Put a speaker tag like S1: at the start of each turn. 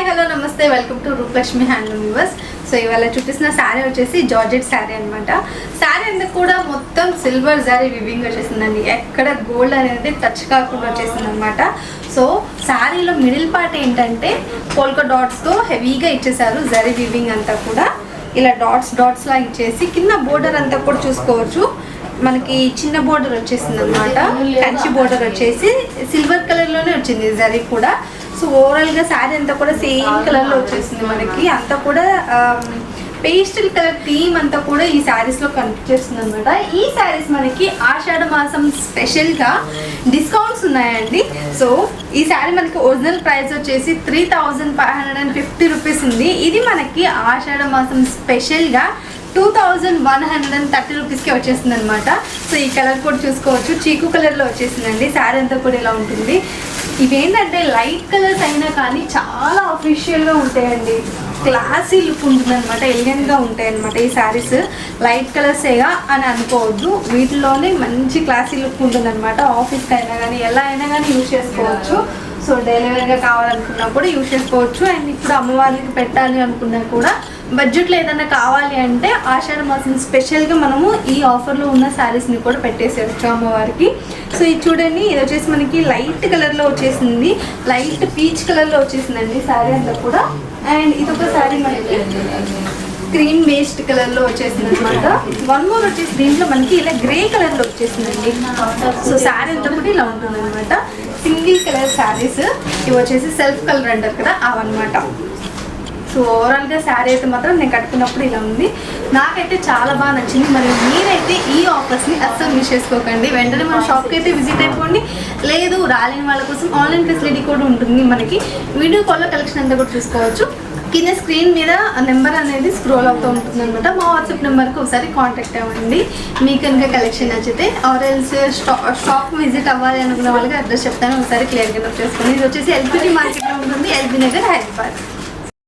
S1: Hi hello నమస్తే welcome to Rupalakshmi handloom viewers. So ఇవాళ చూపిస్తున్న శారీ వచ్చేసి జార్జెట్ శారీ అనమాట. శారీ అంతా కూడా మొత్తం సిల్వర్ జరీ వివింగ్ వచ్చేసిందండి. ఎక్కడ గోల్డ్ అనేది టచ్ కాకుండా వచ్చేసింది అనమాట. సో శారీలో మిడిల్ పార్ట్ ఏంటంటే పోల్కా డాట్స్తో హెవీగా ఇచ్చేసారు. జరీ వివింగ్ అంతా కూడా ఇలా డాట్స్ లా ఇచ్చేసి కింద బోర్డర్ అంతా కూడా చూసుకోవచ్చు. మనకి చిన్న బోర్డర్ వచ్చేసింది అనమాట. కంచి బోర్డర్ వచ్చేసి సిల్వర్ కలర్లోనే వచ్చింది జరీ కూడా. సో ఓవరాల్గా శారీ అంతా కూడా సేమ్ కలర్లో వచ్చేసింది మనకి. అంతా కూడా పేస్టల్ కలర్ థీమ్ అంతా కూడా ఈ శారీస్లో కనిపిస్తుంది అనమాట. ఈ శారీస్ మనకి ఆషాఢ మాసం స్పెషల్గా డిస్కౌంట్స్ ఉన్నాయండి. సో ఈ శారీ మనకి ఒరిజినల్ ప్రైస్ వచ్చేసి 3550 రూపీస్ ఉంది. ఇది మనకి ఆషాఢ మాసం స్పెషల్గా 2130 రూపీస్కి వచ్చేస్తుంది అనమాట. సో ఈ కలర్ కూడా చూసుకోవచ్చు, చీకు కలర్లో వచ్చేసిందండి. శారీ అంతా కూడా ఇలా ఉంటుంది. ఇవేంటంటే లైట్ కలర్స్ అయినా కానీ చాలా అఫీషియల్గా ఉంటాయండి. క్లాసీ లుక్ ఉంటుంది అనమాట, ఎలిగెంట్గా ఉంటాయి అనమాట. ఈ శారీస్ లైట్ కలర్సేగా అని అనుకోవద్దు, వీటిలోనే మంచి క్లాసీ లుక్ ఉంటుంది అనమాట. ఆఫీస్కి అయినా కానీ ఎలా అయినా కానీ యూజ్ చేసుకోవచ్చు. సో డెలివరీగా కావాలనుకున్నా కూడా యూజ్ చేసుకోవచ్చు. అండ్ ఇప్పుడు అమ్మవారికి పెట్టాలి అనుకున్నా కూడా బడ్జెట్లో ఏదైనా కావాలి అంటే ఆషాఢ మాసం స్పెషల్గా మనము ఈ ఆఫర్లో ఉన్న శారీస్ని కూడా పెట్టేసేయచ్చు అమ్మవారికి. సో ఇది చూడండి, ఇది వచ్చేసి మనకి లైట్ కలర్లో వచ్చేసింది, లైట్ పీచ్ కలర్లో వచ్చేసిందండి శారీ అంతా కూడా. అండ్ ఇది ఒక శారీ మనకి క్రీమ్ బేస్డ్ కలర్లో వచ్చేసింది అనమాట. వన్ మోర్ వచ్చేసి దీంట్లో మనకి ఇలా గ్రే కలర్లో వచ్చేసిందండి. సో శారీ అంతా కూడా ఇలా ఉంటుంది అనమాట. సింగిల్ కలర్ శారీస్ ఇవి వచ్చేసి సెల్ఫ్ కలర్ అంటారు కదా, అవన్నమాట. సో ఓవరాల్గా శారీ అయితే మాత్రం నేను కట్టుకున్నప్పుడు ఇలా ఉంది. నాకైతే చాలా బాగా నచ్చింది. మరి మీరైతే ఈ ఆఫర్స్ని అస్సలు మిస్ చేసుకోకండి. వెంటనే మన షాప్కి అయితే విజిట్ అయిపోండి. లేదు రాలేని వాళ్ళ కోసం ఆన్లైన్ ఫెసిలిటీ కూడా ఉంటుంది మనకి. వీడియో కాల్లో కలెక్షన్ అంతా కూడా చూసుకోవచ్చు. కింద స్క్రీన్ మీద నెంబర్ అనేది స్క్రోల్ అవుతూ ఉంటుంది అనమాట. మా వాట్సాప్ నెంబర్కి ఒకసారి కాంటాక్ట్ అవ్వండి. మీకు కనుక కలెక్షన్ నచ్చితే ఆర్ఎల్స్ షాప్ విజిట్ అవ్వాలి అనుకున్న వాళ్ళకి అడ్రస్ చెప్తాను, ఒకసారి క్లియర్గా నోట్ చేసుకోండి. ఇది వచ్చేసి ఎల్పిజి మార్కెట్లో ఉంటుంది, ఎల్బీ నగర్, హైదరాబాద్.